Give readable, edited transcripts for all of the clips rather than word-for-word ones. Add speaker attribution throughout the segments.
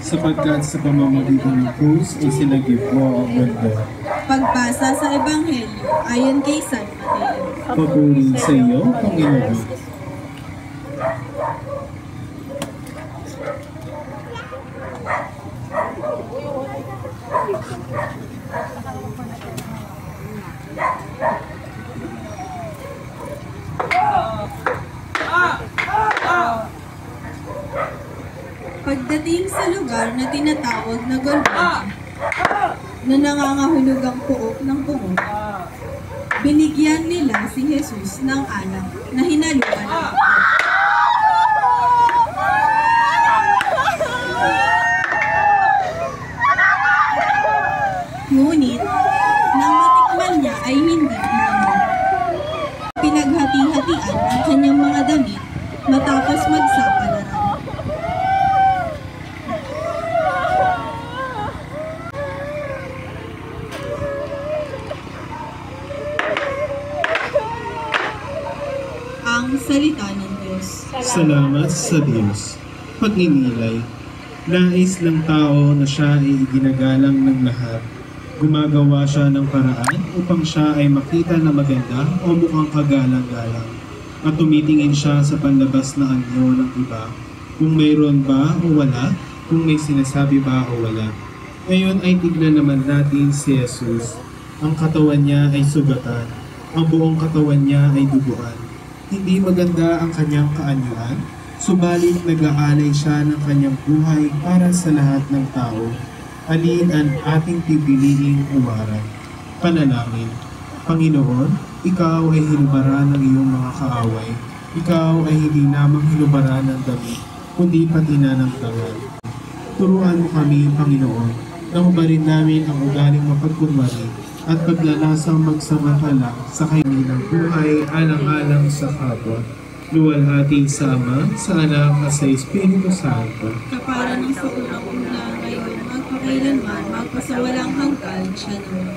Speaker 1: sapagkat sa pamamagitan ng krus ay sinagip mo ang mundo.
Speaker 2: Pagbasa sa Ebanghelyo ayon kay San Mateo.
Speaker 1: Papuri sa iyo, Panginoon.
Speaker 2: Pagdating sa lugar na tinatawag na Golgotha, na nangangahulog ang puok ng bungo, binigyan nila si Jesus ng alak na hinaluan ng puok. Ngunit, nang matikman niya ay hindi ininom. Pinaghati-hatian ang kanyang mga damit matapos magsapalaran. Ang salita ng Diyos.
Speaker 1: Salamat sa Diyos. Pagninilay, nais ng tao na siya ay ginagalang ng lahat. Gumagawa siya ng paraan upang siya ay makita na maganda o mukhang kagalang-galang. At tumitingin siya sa panlabas na anyo ng iba, kung mayroon ba o wala, kung may sinasabi ba o wala. Ngayon ay tignan naman natin si Jesus. Ang katawan niya ay sugatan, ang buong katawan niya ay duguan. Hindi maganda ang kanyang kaanyuan, subalit nag-aalay siya ng kanyang buhay para sa lahat ng tao. Alin ang ating pipiliing umaral? Panalangin. Panginoon, Ikaw ay hinubaran ng iyong mga kaaway. Ikaw ay hindi lamang hinubaran ng damit, kundi pati na ng tangal. Turuan mo kami, Panginoon, na hubarin namin ang ugaling mapagkunwari at paglalasang magsamantala sa kanilang buhay alang-alang sa kapwa. Luwalhati sa Ama, sa Anak, at sa Espiritu Santo.
Speaker 2: Kapara ng sa unang-una ngayon, magpakailanman, magpasawalang hanggan siya naman.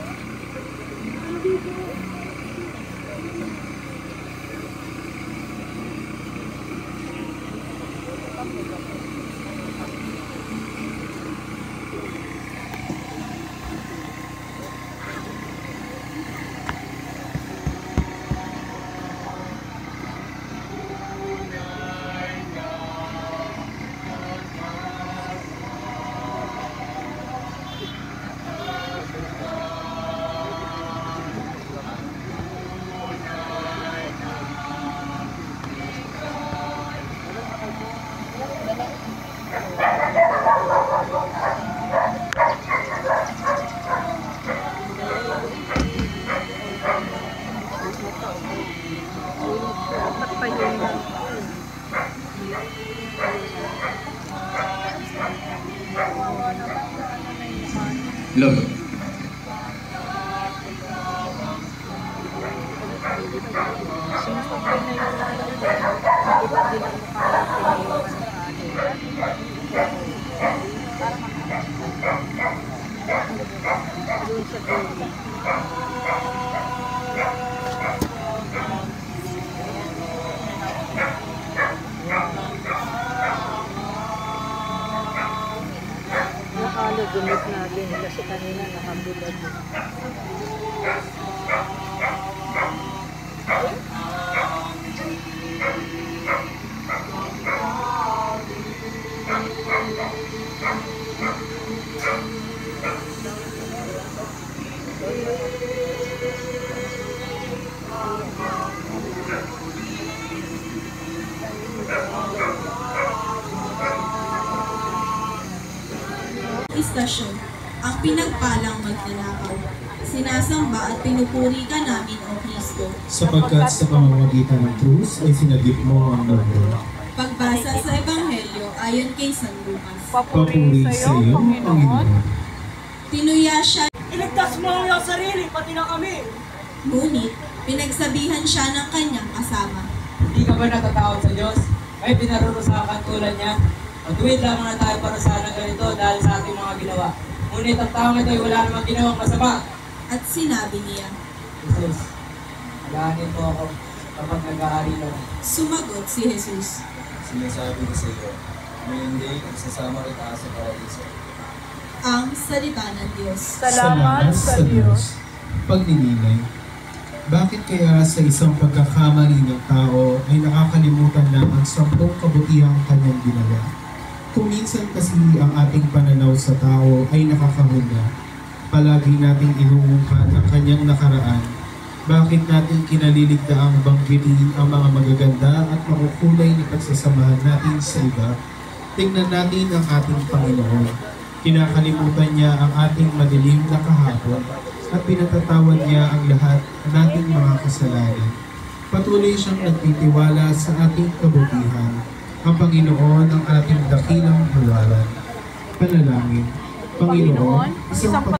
Speaker 1: Lord.
Speaker 3: Gumit natin kasi kanina nakabulag.
Speaker 2: Istasyon, ang pinagpalang magnanakaw. Sinasamba at pinupuri ka namin, O Kristo.
Speaker 1: Sapagkat sa pamamagitan ng krus ay sinagip mo ang mundo.
Speaker 2: Pagbasa sa Ebanghelyo ayon kay San Lucas.
Speaker 1: Papuri sa iyo, Panginoon.
Speaker 2: Tinuya siya,
Speaker 4: Iligtas mo ang iyong sarili, pati na kami.
Speaker 2: ngunit pinagsabihan siya ng kanyang kasama.
Speaker 4: Hindi ka ba natatakot sa Diyos? May pinarurusakan tulad niya. Magduwid lamang na tayo para sa ganito dahil sa ating mga ginawa. Ngunit ang taong ito ay wala namang ginawang masama.
Speaker 2: At sinabi niya,
Speaker 4: Jesus, alahanin mo ako kapag nag-aari lang.
Speaker 2: sumagot si Jesus.
Speaker 5: Sinasabi ko sa iyo, Ngayon din, isasama kita sa paraiso.
Speaker 2: Ang salita ng Diyos.
Speaker 3: Salamat sa Diyos.
Speaker 1: Pagninilay. Bakit kaya sa isang pagkakamali ng tao ay nakakalimutan na ang 10 kabutihang kanyang ginawa? Kung minsan kasi ang ating pananaw sa tao ay nakakahula, palagi nating inuungkat ang kanyang nakaraan. Bakit natin kinaliligdaang banggitin ang mga magaganda at makukulay na pagsasamahan natin sa iba? Tingnan natin ang ating Panginoon. Kinakalimutan niya ang ating madilim na kahapon at pinatatawad niya ang lahat ng ating mga kasalanan. Patuloy siyang nagtitiwala sa ating kabutihan. Ang Panginoon ang ating dakilang halalan. Panalangin. Panginoon, isang